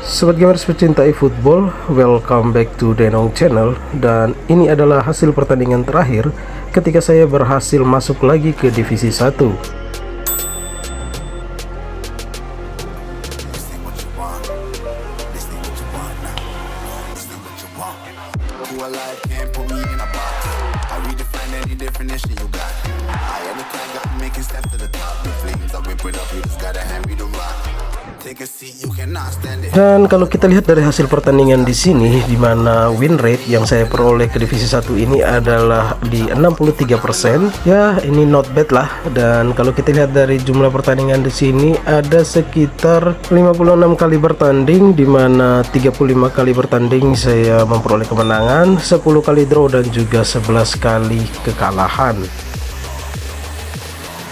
Sobat gamers pecinta e-football, welcome back to Denong Channel. Dan ini adalah hasil pertandingan terakhir ketika saya berhasil masuk lagi ke divisi 1. Dan kalau kita lihat dari hasil pertandingan di sini, di mana win rate yang saya peroleh ke divisi 1 ini adalah di 63%. Ya, ini not bad lah. Dan kalau kita lihat dari jumlah pertandingan di sini ada sekitar 56 kali bertanding, di mana 35 kali bertanding saya memperoleh kemenangan, 10 kali draw dan juga 11 kali kekalahan.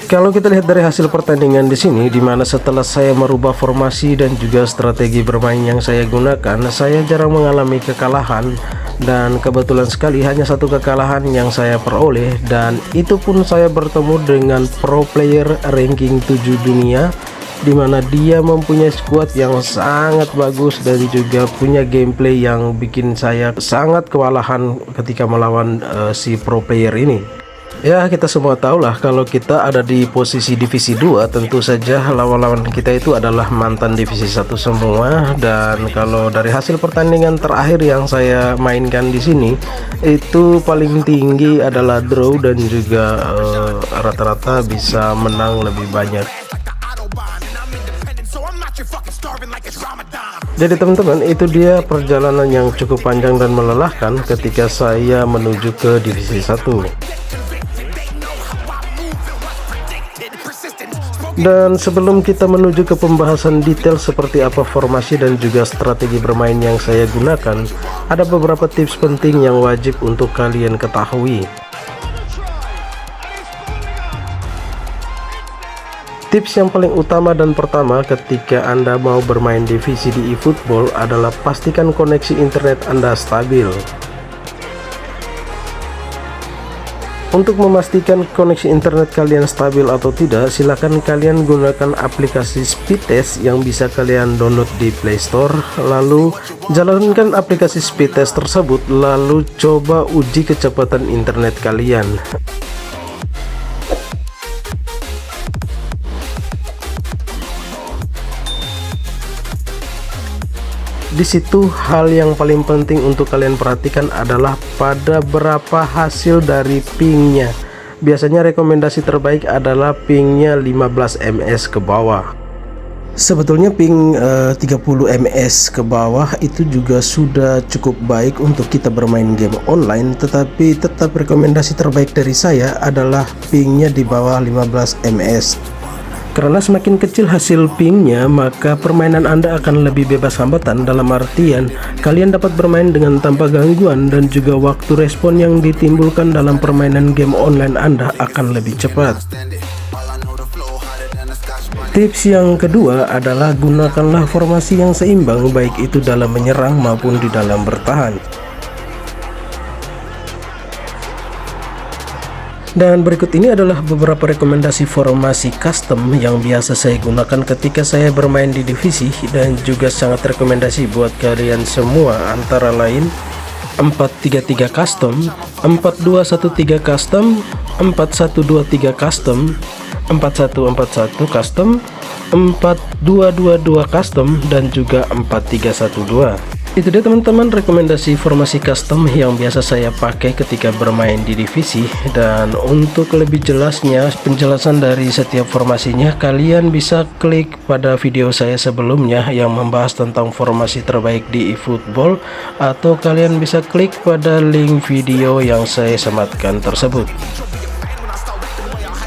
Kalau kita lihat dari hasil pertandingan di sini, di mana setelah saya merubah formasi dan juga strategi bermain yang saya gunakan, saya jarang mengalami kekalahan, dan kebetulan sekali hanya satu kekalahan yang saya peroleh, dan itu pun saya bertemu dengan pro player ranking 7 dunia, di mana dia mempunyai squad yang sangat bagus dan juga punya gameplay yang bikin saya sangat kewalahan ketika melawan si pro player ini. Ya, kita semua tahulah kalau kita ada di posisi divisi 2, tentu saja lawan-lawan kita itu adalah mantan divisi 1 semua. Dan kalau dari hasil pertandingan terakhir yang saya mainkan di sini, itu paling tinggi adalah draw dan juga rata-rata bisa menang lebih banyak. Jadi teman-teman, itu dia perjalanan yang cukup panjang dan melelahkan ketika saya menuju ke divisi 1. Dan sebelum kita menuju ke pembahasan detail seperti apa formasi dan juga strategi bermain yang saya gunakan, ada beberapa tips penting yang wajib untuk kalian ketahui. Tips yang paling utama dan pertama ketika Anda mau bermain divisi di eFootball adalah pastikan koneksi internet Anda stabil. Untuk memastikan koneksi internet kalian stabil atau tidak, silakan kalian gunakan aplikasi speed test yang bisa kalian download di Play Store. Lalu jalankan aplikasi speed test tersebut, lalu coba uji kecepatan internet kalian. Di situ hal yang paling penting untuk kalian perhatikan adalah pada berapa hasil dari pingnya. Biasanya rekomendasi terbaik adalah pingnya 15 ms ke bawah. Sebetulnya ping 30 ms ke bawah itu juga sudah cukup baik untuk kita bermain game online, tetapi tetap rekomendasi terbaik dari saya adalah pingnya di bawah 15 ms. Karena semakin kecil hasil pingnya, maka permainan Anda akan lebih bebas hambatan, dalam artian kalian dapat bermain dengan tanpa gangguan dan juga waktu respon yang ditimbulkan dalam permainan game online Anda akan lebih cepat. Tips yang kedua adalah gunakanlah formasi yang seimbang, baik itu dalam menyerang maupun di dalam bertahan. Dan berikut ini adalah beberapa rekomendasi formasi custom yang biasa saya gunakan ketika saya bermain di divisi, dan juga sangat rekomendasi buat kalian semua, antara lain 4-3-3 custom, 4-2-1-3 custom, 4-1-2-3 custom, 4-1-4-1 custom, 4-2-2-2 custom, dan juga 4-3-1-2. Itu dia teman-teman rekomendasi formasi custom yang biasa saya pakai ketika bermain di divisi. Dan untuk lebih jelasnya penjelasan dari setiap formasinya, kalian bisa klik pada video saya sebelumnya yang membahas tentang formasi terbaik di eFootball, atau kalian bisa klik pada link video yang saya sematkan tersebut.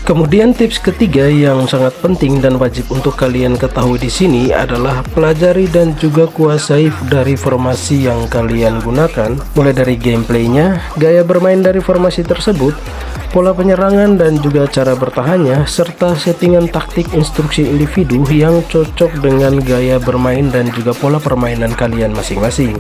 Kemudian tips ketiga yang sangat penting dan wajib untuk kalian ketahui di sini adalah pelajari dan juga kuasai dari formasi yang kalian gunakan, mulai dari gameplaynya, gaya bermain dari formasi tersebut, pola penyerangan dan juga cara bertahannya, serta settingan taktik instruksi individu yang cocok dengan gaya bermain dan juga pola permainan kalian masing-masing.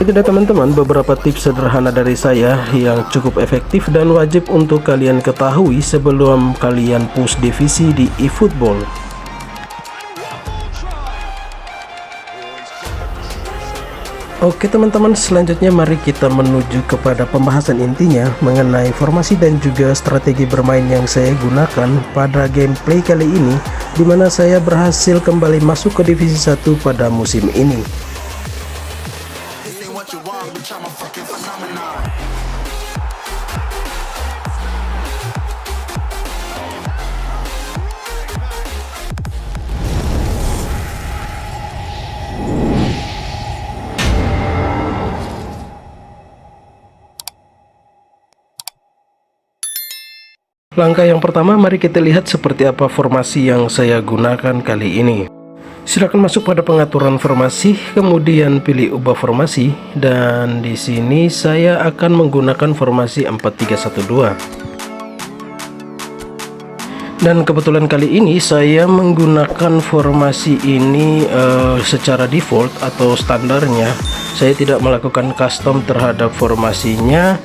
Itu Itu dia teman-teman, beberapa tips sederhana dari saya yang cukup efektif dan wajib untuk kalian ketahui sebelum kalian push divisi di eFootball. Oke teman-teman, selanjutnya mari kita menuju kepada pembahasan intinya mengenai formasi dan juga strategi bermain yang saya gunakan pada gameplay kali ini, di mana saya berhasil kembali masuk ke divisi 1 pada musim ini. Langkah yang pertama, mari kita lihat seperti apa formasi yang saya gunakan kali ini. Silakan masuk pada pengaturan formasi, kemudian pilih ubah formasi, dan di sini saya akan menggunakan formasi 4-3-1-2. Dan kebetulan kali ini saya menggunakan formasi ini secara default atau standarnya. Saya tidak melakukan custom terhadap formasinya,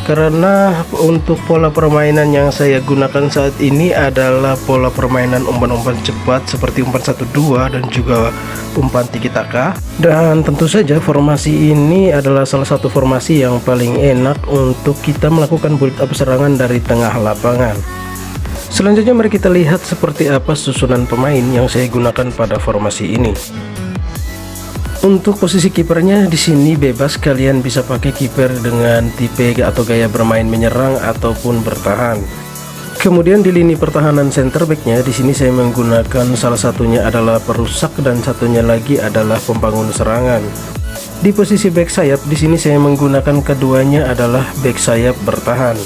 karena untuk pola permainan yang saya gunakan saat ini adalah pola permainan umpan-umpan cepat seperti umpan 1-2 dan juga umpan tiki taka. Dan tentu saja formasi ini adalah salah satu formasi yang paling enak untuk kita melakukan build up serangan dari tengah lapangan. Selanjutnya mari kita lihat seperti apa susunan pemain yang saya gunakan pada formasi ini. Untuk posisi kipernya di sini bebas, kalian bisa pakai kiper dengan tipe atau gaya bermain menyerang ataupun bertahan. Kemudian di lini pertahanan center backnya di sini saya menggunakan salah satunya adalah perusak dan satunya lagi adalah pembangun serangan. Di posisi back sayap di sini saya menggunakan keduanya adalah back sayap bertahan.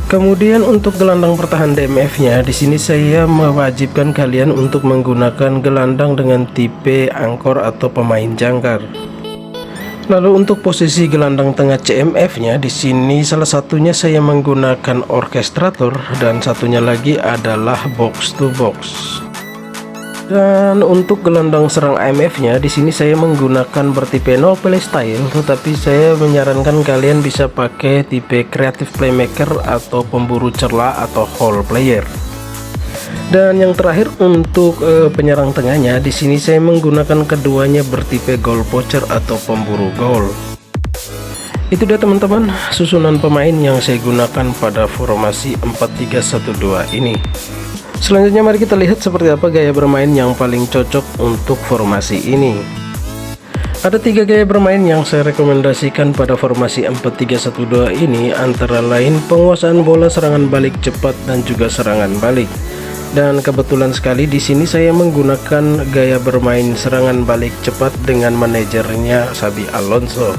Kemudian untuk gelandang pertahan DMF-nya di sini saya mewajibkan kalian untuk menggunakan gelandang dengan tipe angkor atau pemain jangkar. Lalu untuk posisi gelandang tengah CMF-nya di sini salah satunya saya menggunakan orkestrator dan satunya lagi adalah box to box. Dan untuk gelandang serang AMF-nya di sini saya menggunakan bertipe no play style, tetapi saya menyarankan kalian bisa pakai tipe creative playmaker atau pemburu celah atau hole player. Dan yang terakhir untuk penyerang tengahnya di sini saya menggunakan keduanya bertipe goal poacher atau pemburu gol. Itu dia teman-teman, susunan pemain yang saya gunakan pada formasi 4-3-1-2 ini. Selanjutnya mari kita lihat seperti apa gaya bermain yang paling cocok untuk formasi ini. Ada 3 gaya bermain yang saya rekomendasikan pada formasi 4-3-1-2 ini, antara lain penguasaan bola, serangan balik cepat dan juga serangan balik. Dan kebetulan sekali di sini saya menggunakan gaya bermain serangan balik cepat dengan manajernya Xabi Alonso.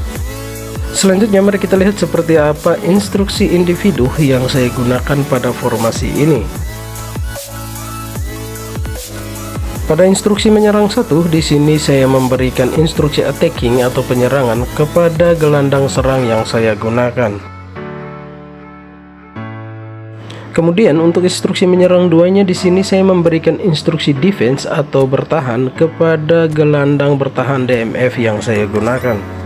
Selanjutnya mari kita lihat seperti apa instruksi individu yang saya gunakan pada formasi ini. Pada instruksi menyerang 1 di sini saya memberikan instruksi attacking atau penyerangan kepada gelandang serang yang saya gunakan. Kemudian untuk instruksi menyerang 2-nya di sini saya memberikan instruksi defense atau bertahan kepada gelandang bertahan DMF yang saya gunakan.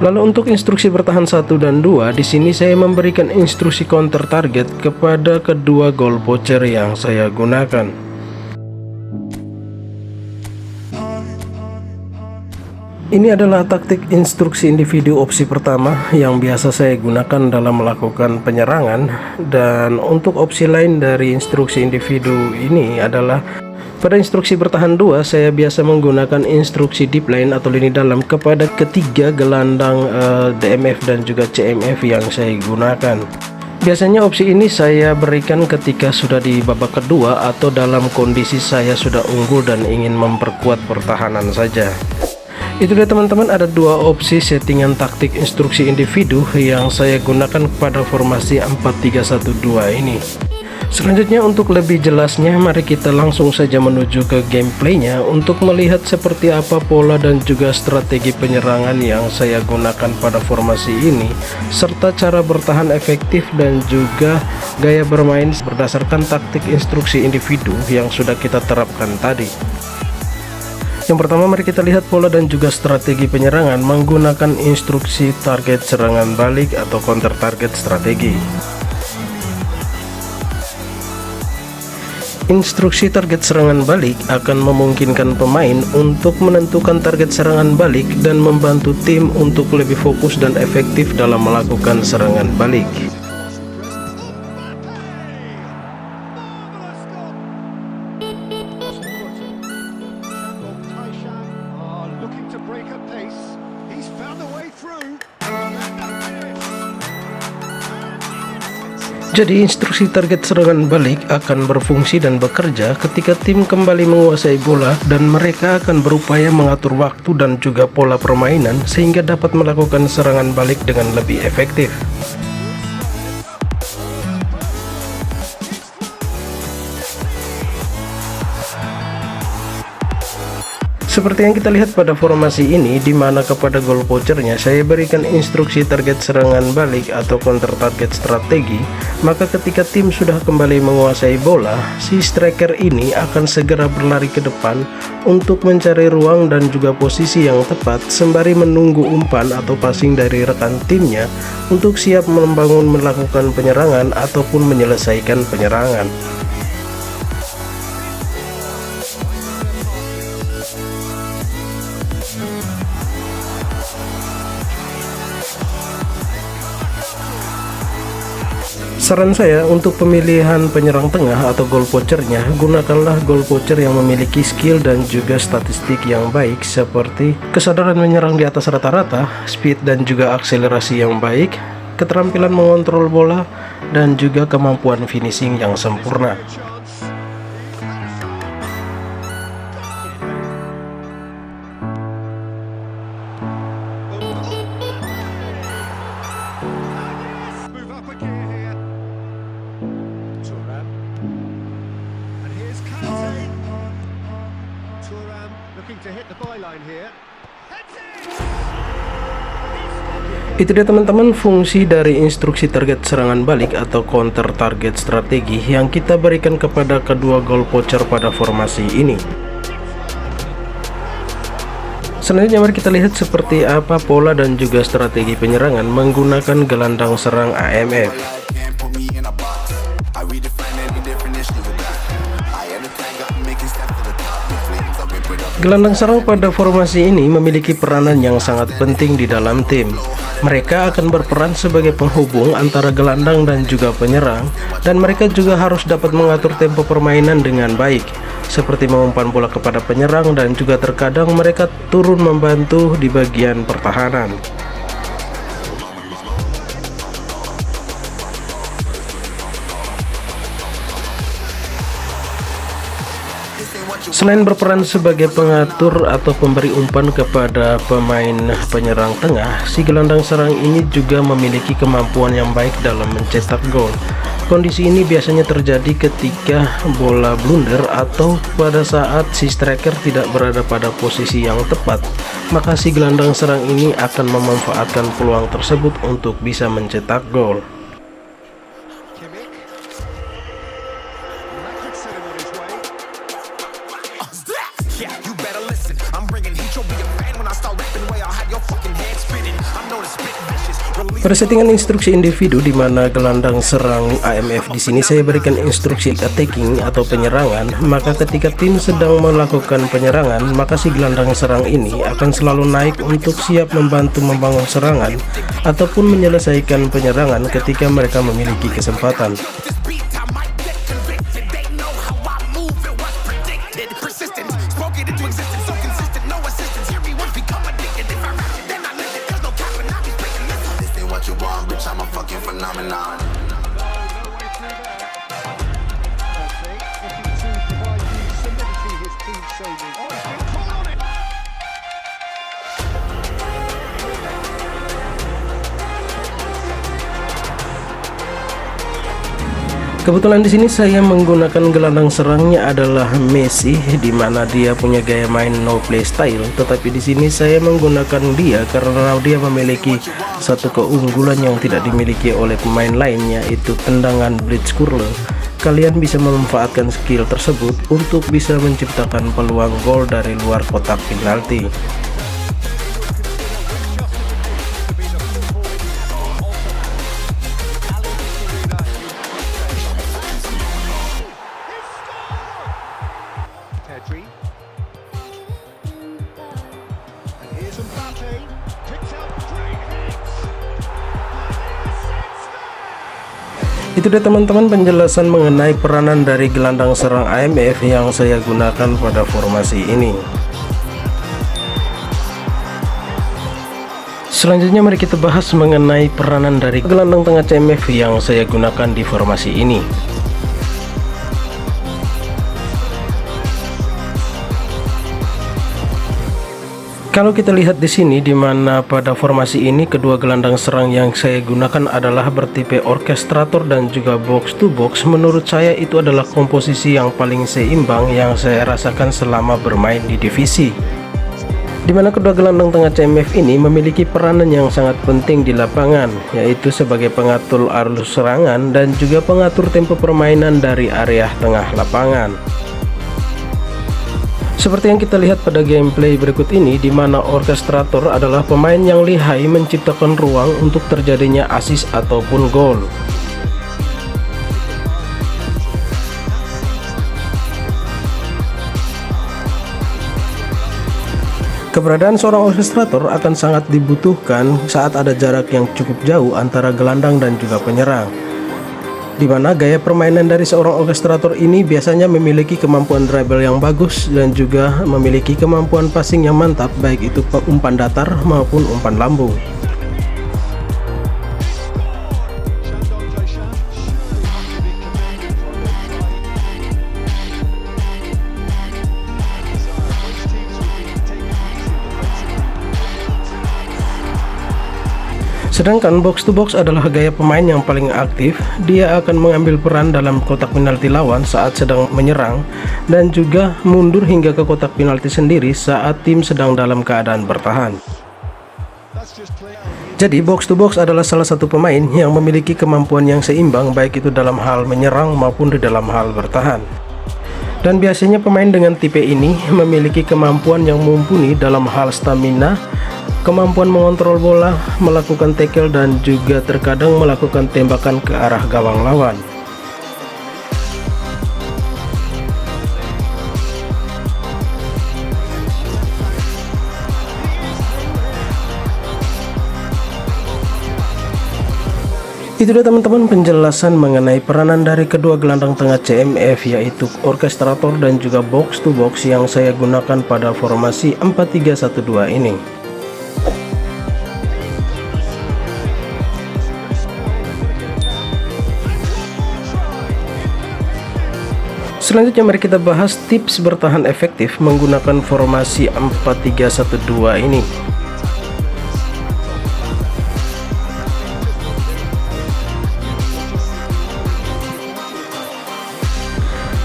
Lalu untuk instruksi bertahan 1 dan 2 di sini saya memberikan instruksi counter target kepada kedua goal poacher yang saya gunakan. Ini adalah taktik instruksi individu opsi pertama yang biasa saya gunakan dalam melakukan penyerangan, dan untuk opsi lain dari instruksi individu ini adalah pada instruksi bertahan 2 saya biasa menggunakan instruksi deep line atau lini dalam kepada ketiga gelandang DMF dan juga CMF yang saya gunakan. Biasanya opsi ini saya berikan ketika sudah di babak kedua atau dalam kondisi saya sudah unggul dan ingin memperkuat pertahanan saja. Itu dia teman-teman, ada 2 opsi settingan taktik instruksi individu yang saya gunakan pada formasi 4-3-1-2 ini. Selanjutnya untuk lebih jelasnya mari kita langsung saja menuju ke gameplaynya untuk melihat seperti apa pola dan juga strategi penyerangan yang saya gunakan pada formasi ini, serta cara bertahan efektif dan juga gaya bermain berdasarkan taktik instruksi individu yang sudah kita terapkan tadi. Yang pertama, mari kita lihat pola dan juga strategi penyerangan menggunakan instruksi target serangan balik atau counter target strategi. Instruksi target serangan balik akan memungkinkan pemain untuk menentukan target serangan balik dan membantu tim untuk lebih fokus dan efektif dalam melakukan serangan balik. Jadi instruksi target serangan balik akan berfungsi dan bekerja ketika tim kembali menguasai bola dan mereka akan berupaya mengatur waktu dan juga pola permainan sehingga dapat melakukan serangan balik dengan lebih efektif. Seperti yang kita lihat pada formasi ini, di mana kepada goal poachernya saya berikan instruksi target serangan balik atau counter target strategi, maka ketika tim sudah kembali menguasai bola, si striker ini akan segera berlari ke depan untuk mencari ruang dan juga posisi yang tepat sembari menunggu umpan atau passing dari rekan timnya untuk siap membangun melakukan penyerangan ataupun menyelesaikan penyerangan. Saran saya untuk pemilihan penyerang tengah atau goal poachernya, gunakanlah goal poacher yang memiliki skill dan juga statistik yang baik seperti kesadaran menyerang di atas rata-rata, speed dan juga akselerasi yang baik, keterampilan mengontrol bola, dan juga kemampuan finishing yang sempurna. Itu dia teman-teman fungsi dari instruksi target serangan balik atau counter target strategi yang kita berikan kepada kedua goal poacher pada formasi ini. Selanjutnya mari kita lihat seperti apa pola dan juga strategi penyerangan menggunakan gelandang serang AMF. Gelandang serang pada formasi ini memiliki peranan yang sangat penting di dalam tim. Mereka akan berperan sebagai penghubung antara gelandang dan juga penyerang, dan mereka juga harus dapat mengatur tempo permainan dengan baik, seperti mengumpan bola kepada penyerang dan juga terkadang mereka turun membantu di bagian pertahanan. Selain berperan sebagai pengatur atau pemberi umpan kepada pemain penyerang tengah, si gelandang serang ini juga memiliki kemampuan yang baik dalam mencetak gol. Kondisi ini biasanya terjadi ketika bola blunder atau pada saat si striker tidak berada pada posisi yang tepat, maka si gelandang serang ini akan memanfaatkan peluang tersebut untuk bisa mencetak gol. Pada settingan instruksi individu di mana gelandang serang AMF di sini saya berikan instruksi attacking atau penyerangan, maka ketika tim sedang melakukan penyerangan, maka si gelandang serang ini akan selalu naik untuk siap membantu membangun serangan ataupun menyelesaikan penyerangan ketika mereka memiliki kesempatan. Kebetulan di sini saya menggunakan gelandang serangnya adalah Messi, di mana dia punya gaya main no play style. Tetapi di sini saya menggunakan dia karena dia memiliki satu keunggulan yang tidak dimiliki oleh pemain lainnya, yaitu tendangan blitzkurle. kalian bisa memanfaatkan skill tersebut untuk bisa menciptakan peluang gol dari luar kotak penalti. Itu dia teman-teman penjelasan mengenai peranan dari gelandang serang AMF yang saya gunakan pada formasi ini. Selanjutnya mari kita bahas mengenai peranan dari gelandang tengah CMF yang saya gunakan di formasi ini. Kalau kita lihat di sini, di mana pada formasi ini kedua gelandang serang yang saya gunakan adalah bertipe orkestrator dan juga box to box. Menurut saya itu adalah komposisi yang paling seimbang yang saya rasakan selama bermain di divisi. Di mana kedua gelandang tengah CMF ini memiliki peranan yang sangat penting di lapangan, yaitu sebagai pengatur arus serangan dan juga pengatur tempo permainan dari area tengah lapangan. Seperti yang kita lihat pada gameplay berikut ini, di mana orkestrator adalah pemain yang lihai menciptakan ruang untuk terjadinya assist ataupun gol. Keberadaan seorang orkestrator akan sangat dibutuhkan saat ada jarak yang cukup jauh antara gelandang dan juga penyerang, di mana gaya permainan dari seorang orkestrator ini biasanya memiliki kemampuan dribble yang bagus dan juga memiliki kemampuan passing yang mantap, baik itu umpan datar maupun umpan lambung. Sedangkan box to box adalah gaya pemain yang paling aktif. Dia akan mengambil peran dalam kotak penalti lawan saat sedang menyerang dan juga mundur hingga ke kotak penalti sendiri saat tim sedang dalam keadaan bertahan. Jadi box to box adalah salah satu pemain yang memiliki kemampuan yang seimbang, baik itu dalam hal menyerang maupun di dalam hal bertahan. Dan biasanya pemain dengan tipe ini memiliki kemampuan yang mumpuni dalam hal stamina, kemampuan mengontrol bola, melakukan tackle, dan juga terkadang melakukan tembakan ke arah gawang lawan. Itu dia teman-teman penjelasan mengenai peranan dari kedua gelandang tengah CMF, yaitu orkestrator dan juga box to box yang saya gunakan pada formasi 4-3-1-2 ini. Selanjutnya mari kita bahas tips bertahan efektif menggunakan formasi 4-3-1-2 ini.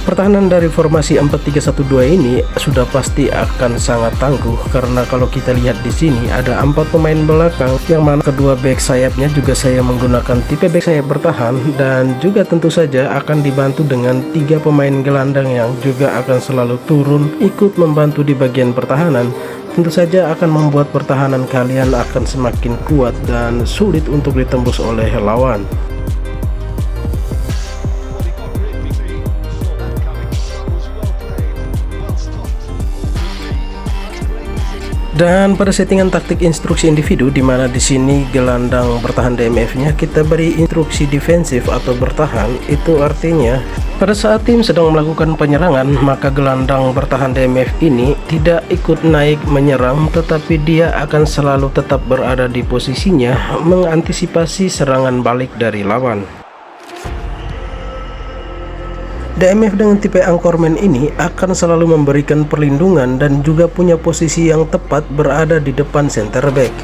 Pertahanan dari formasi 4-3-1-2 ini sudah pasti akan sangat tangguh, karena kalau kita lihat di sini ada 4 pemain belakang, yang mana kedua back sayapnya juga saya menggunakan tipe back sayap bertahan, dan juga tentu saja akan dibantu dengan 3 pemain gelandang yang juga akan selalu turun ikut membantu di bagian pertahanan. Tentu saja akan membuat pertahanan kalian akan semakin kuat dan sulit untuk ditembus oleh lawan. Dan pada settingan taktik instruksi individu, di mana di sini gelandang bertahan DMF-nya kita beri instruksi defensif atau bertahan, itu artinya pada saat tim sedang melakukan penyerangan, maka gelandang bertahan DMF ini tidak ikut naik menyerang, tetapi dia akan selalu tetap berada di posisinya mengantisipasi serangan balik dari lawan. DMF dengan tipe anchorman ini akan selalu memberikan perlindungan dan juga punya posisi yang tepat berada di depan center back.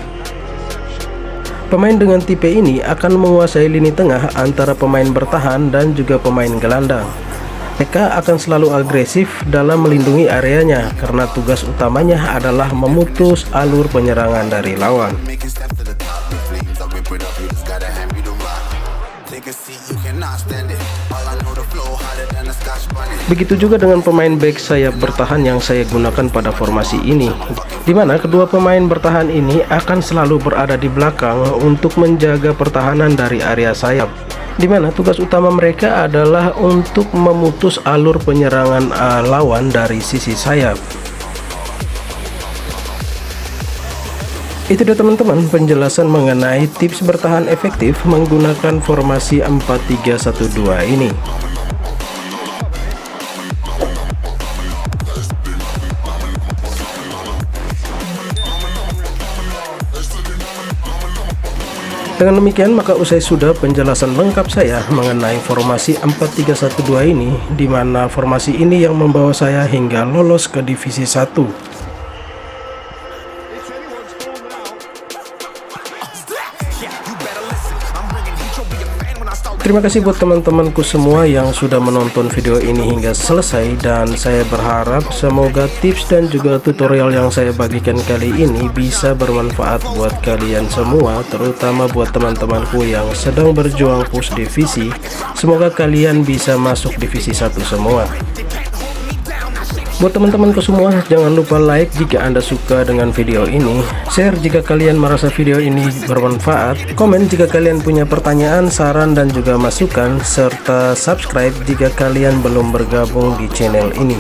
Pemain dengan tipe ini akan menguasai lini tengah antara pemain bertahan dan juga pemain gelandang. Mereka akan selalu agresif dalam melindungi areanya karena tugas utamanya adalah memutus alur penyerangan dari lawan. Take a seat, you cannot stand it. All I know, the flow harder than a Scotch bunny. Begitu juga dengan pemain back sayap bertahan yang saya gunakan pada formasi ini, di mana kedua pemain bertahan ini akan selalu berada di belakang untuk menjaga pertahanan dari area sayap, di mana tugas utama mereka adalah untuk memutus alur penyerangan lawan dari sisi sayap. Itu dia teman-teman penjelasan mengenai tips bertahan efektif menggunakan formasi 4-3-1-2 ini. Dengan demikian maka usai sudah penjelasan lengkap saya mengenai formasi 4-3-1-2 ini, di mana formasi ini yang membawa saya hingga lolos ke divisi 1. Terima kasih buat teman-temanku semua yang sudah menonton video ini hingga selesai, dan saya berharap semoga tips dan juga tutorial yang saya bagikan kali ini bisa bermanfaat buat kalian semua, terutama buat teman-temanku yang sedang berjuang push divisi. Semoga kalian bisa masuk divisi 1 semua. Buat teman-temanku semua, jangan lupa like jika Anda suka dengan video ini, share jika kalian merasa video ini bermanfaat, komen jika kalian punya pertanyaan, saran, dan juga masukan, serta subscribe jika kalian belum bergabung di channel ini,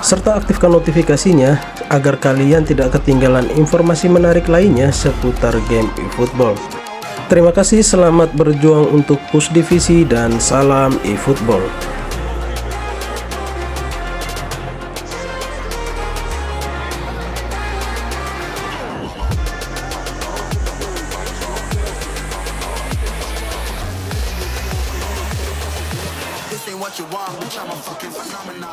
serta aktifkan notifikasinya agar kalian tidak ketinggalan informasi menarik lainnya seputar game eFootball. Terima kasih, selamat berjuang untuk push divisi, dan salam eFootball. This ain't what you want, bitch, I'm a fucking phenomenon.